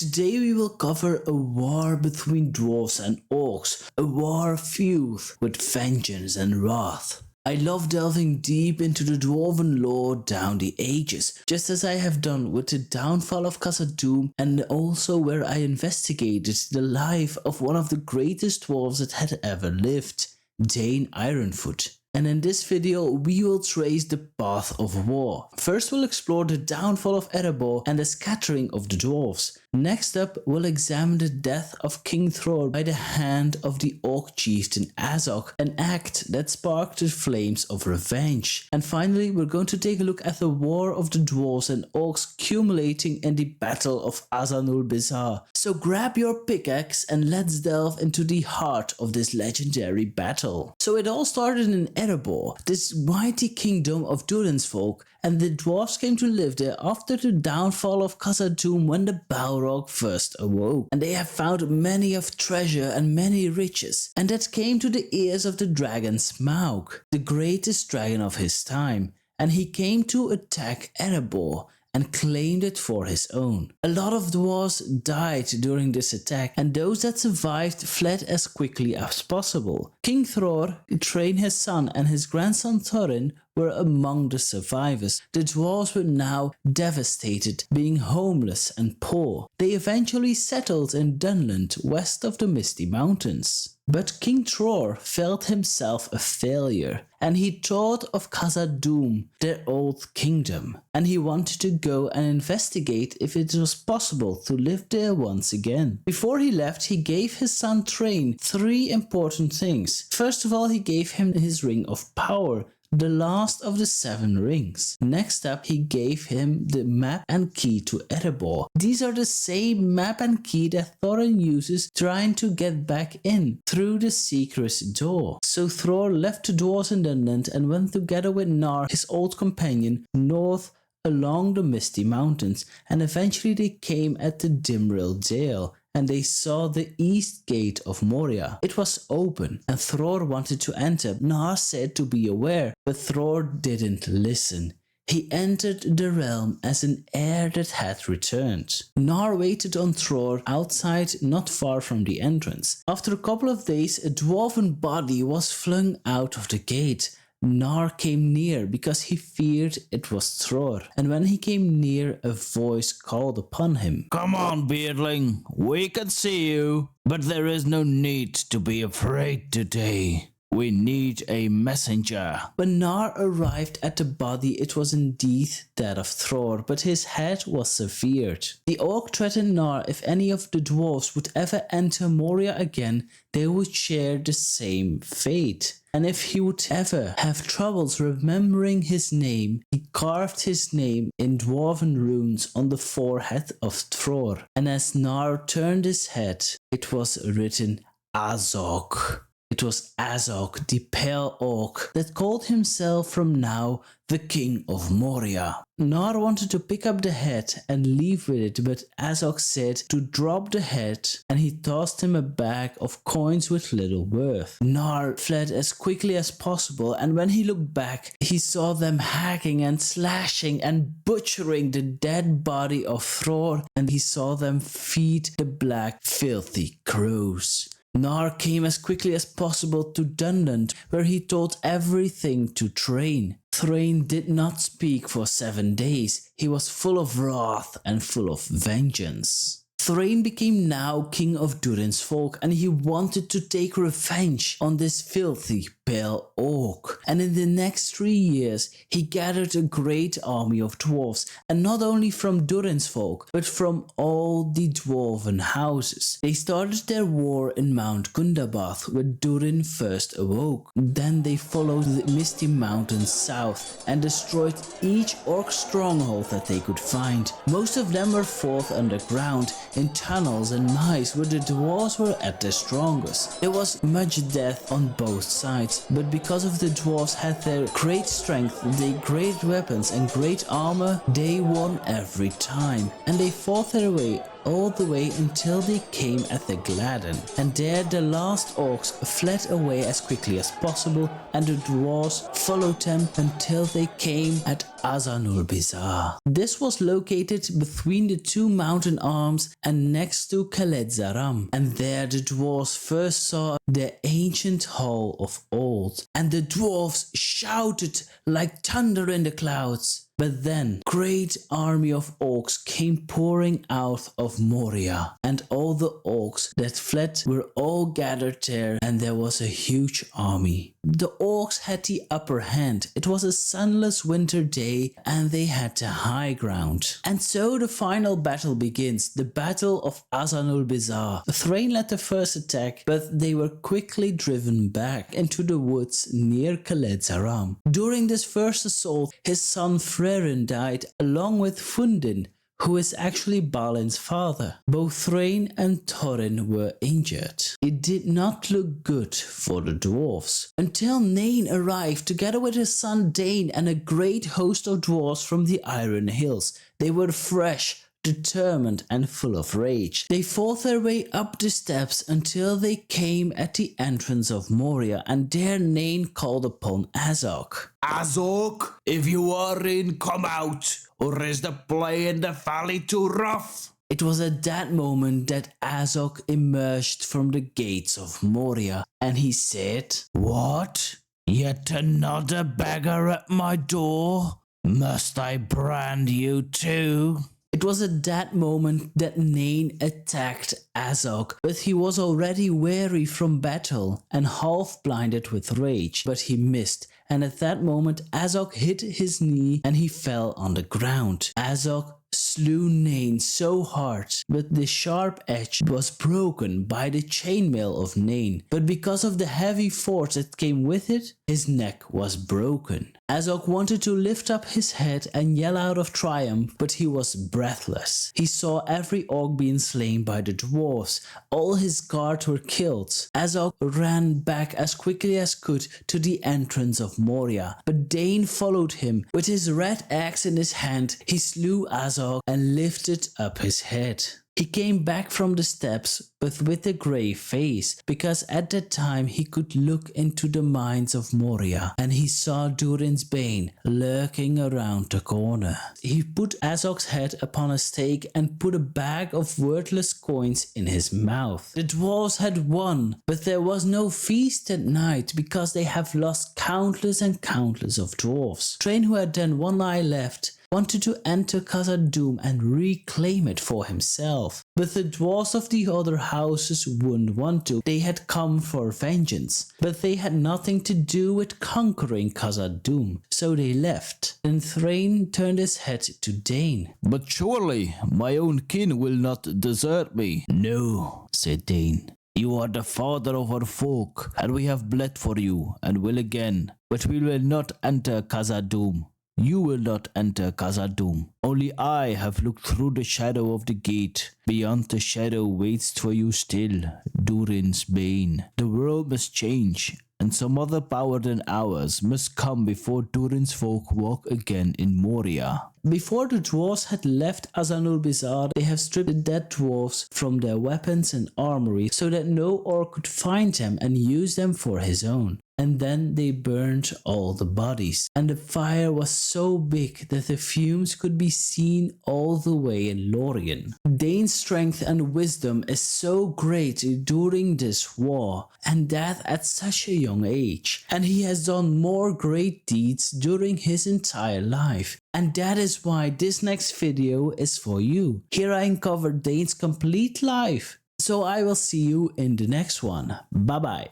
Today we will cover a war between dwarves and orcs, a war filled with vengeance and wrath. I love delving deep into the dwarven lore down the ages, just as I have done with the downfall of Khazad-dûm, and also where I investigated the life of one of the greatest dwarves that had ever lived, Dain Ironfoot. And in this video we will trace the path of war. First we'll explore the downfall of Erebor and the scattering of the dwarves. Next up we'll examine the death of King Thror by the hand of the orc chieftain Azog, an act that sparked the flames of revenge. And finally we're going to take a look at the war of the dwarves and orcs culminating in the battle of Azanulbizar. So grab your pickaxe and let's delve into the heart of this legendary battle. So it all started in Erebor, this mighty kingdom of Durin's folk, and the dwarves came to live there after the downfall of Khazad-dûm when the Balrog first awoke. And they have found many of treasure and many riches, and that came to the ears of the dragon Smaug, the greatest dragon of his time, and he came to attack Erebor and claimed it for his own. A lot of dwarves died during this attack, and those that survived fled as quickly as possible. King Thror trained his son, and his grandson Thorin were among the survivors. The dwarves were now devastated, being homeless and poor. They eventually settled in Dunland, west of the Misty Mountains. But King Thror felt himself a failure, and he thought of Khazad-dûm, their old kingdom, and he wanted to go and investigate if it was possible to live there once again. Before he left, he gave his son Thrain 3 important things. First of all, he gave him his ring of power, the last of the 7 rings. Next up, he gave him the map and key to Erebor. These are the same map and key that Thorin uses trying to get back in through the secret door. So Thror left the dwarves in Dunland and went together with Gnar, his old companion, north along the Misty Mountains, and eventually they came at the Dimrill Dale, and they saw the east gate of Moria. It was open, and Thror wanted to enter. Gnar said to be aware, but Thror didn't listen. He entered the realm as an heir that had returned. Gnar waited on Thror outside, not far from the entrance. After a couple of days, a dwarven body was flung out of the gate. Gnar came near because he feared it was Thror, and when he came near, a voice called upon him. "Come on, beardling, we can see you, but there is no need to be afraid today. We need a messenger." When Gnar arrived at the body, it was indeed that of Thror, but his head was severed. The orc threatened Gnar if any of the dwarves would ever enter Moria again, they would share the same fate. And if he would ever have troubles remembering his name, he carved his name in dwarven runes on the forehead of Thror. And as Gnar turned his head, it was written Azog. It was Azog, the pale orc, that called himself from now the King of Moria. Gnar wanted to pick up the head and leave with it, but Azog said to drop the head, and he tossed him a bag of coins with little worth. Gnar fled as quickly as possible, and when he looked back, he saw them hacking and slashing and butchering the dead body of Thror, and he saw them feed the black, filthy crows. Gnar came as quickly as possible to Dunland, where he told everything to Thrain. Thrain did not speak for 7 days. He was full of wrath and full of vengeance. Thrain became now king of Durin's folk, and he wanted to take revenge on this filthy pale orc. And in the next 3 years, he gathered a great army of dwarves, and not only from Durin's folk, but from all the dwarven houses. They started their war in Mount Gundabad, where Durin first awoke. Then they followed the Misty Mountains south and destroyed each orc stronghold that they could find. Most of them were fought underground, in tunnels and mines where the dwarves were at their strongest. There was much death on both sides, but because of the dwarves had their great strength, their great weapons and great armor, they won every time, and they fought their way all the way until they came at the Gladden, and there the last orcs fled away as quickly as possible, and the dwarves followed them until they came at Azanulbizar. This was located between the two mountain arms and next to Khaledzaram, and there the dwarves first saw the ancient hall of old, and the dwarves shouted like thunder in the clouds. But then, great army of orcs came pouring out of Moria, and all the orcs that fled were all gathered there, and there was a huge army. The orcs had the upper hand. It was a sunless winter day, and they had the high ground. And so the final battle begins, the Battle of Azanulbizar. Thrain led the first attack, but they were quickly driven back into the woods near Khaledzaram. During this first assault, his son Frerin died along with Fundin, who is actually Balin's father. Both Thrain and Thorin were injured. It did not look good for the dwarves, until Nain arrived together with his son Dane and a great host of dwarves from the Iron Hills. They were fresh, determined and full of rage. They fought their way up the steps until they came at the entrance of Moria, and there Nain called upon Azog. Azog, if you are in, come out, or is the play in the valley too rough? It was at that moment that Azog emerged from the gates of Moria, and he said, What? Yet another beggar at my door? Must I brand you too? It was at that moment that Nain attacked Azog, but he was already weary from battle and half blinded with rage, but he missed, and at that moment Azog hit his knee and he fell on the ground. Azog slew Nain so hard, but the sharp edge was broken by the chainmail of Nain, but because of the heavy force that came with it, his neck was broken. Azog wanted to lift up his head and yell out of triumph, but he was breathless. He saw every orc being slain by the dwarves. All his guards were killed. Azog ran back as quickly as could to the entrance of Moria, but Dane followed him. With his red axe in his hand, he slew Azog and lifted up his head. He came back from the steps, but with a grey face, because at that time he could look into the mines of Moria, and he saw Durin's Bane lurking around the corner. He put Azog's head upon a stake and put a bag of worthless coins in his mouth. The dwarves had won, but there was no feast that night, because they have lost countless and countless of dwarves. Thrain, who had then one eye left, wanted to enter Khazad-dûm and reclaim it for himself. But the dwarves of the other houses wouldn't want to. They had come for vengeance, but they had nothing to do with conquering Khazad-dûm, so they left. Then Thrain turned his head to Dane. But surely my own kin will not desert me. No, said Dane. You are the father of our folk, and we have bled for you, and will again. But we will not enter Khazad-dûm. You will not enter Khazad-dûm. Only I have looked through the shadow of the gate. Beyond the shadow waits for you still, Durin's Bane. The world must change, and some other power than ours must come before Durin's folk walk again in Moria. Before the dwarves had left Azanulbizar, they have stripped the dead dwarves from their weapons and armory so that no orc could find them and use them for his own. And then they burned all the bodies, and the fire was so big that the fumes could be seen all the way in Lorien. Dane's strength and wisdom is so great during this war, and that at such a young age, and he has done more great deeds during his entire life. And that is why this next video is for you. Here I uncovered Dane's complete life. So I will see you in the next one. Bye bye.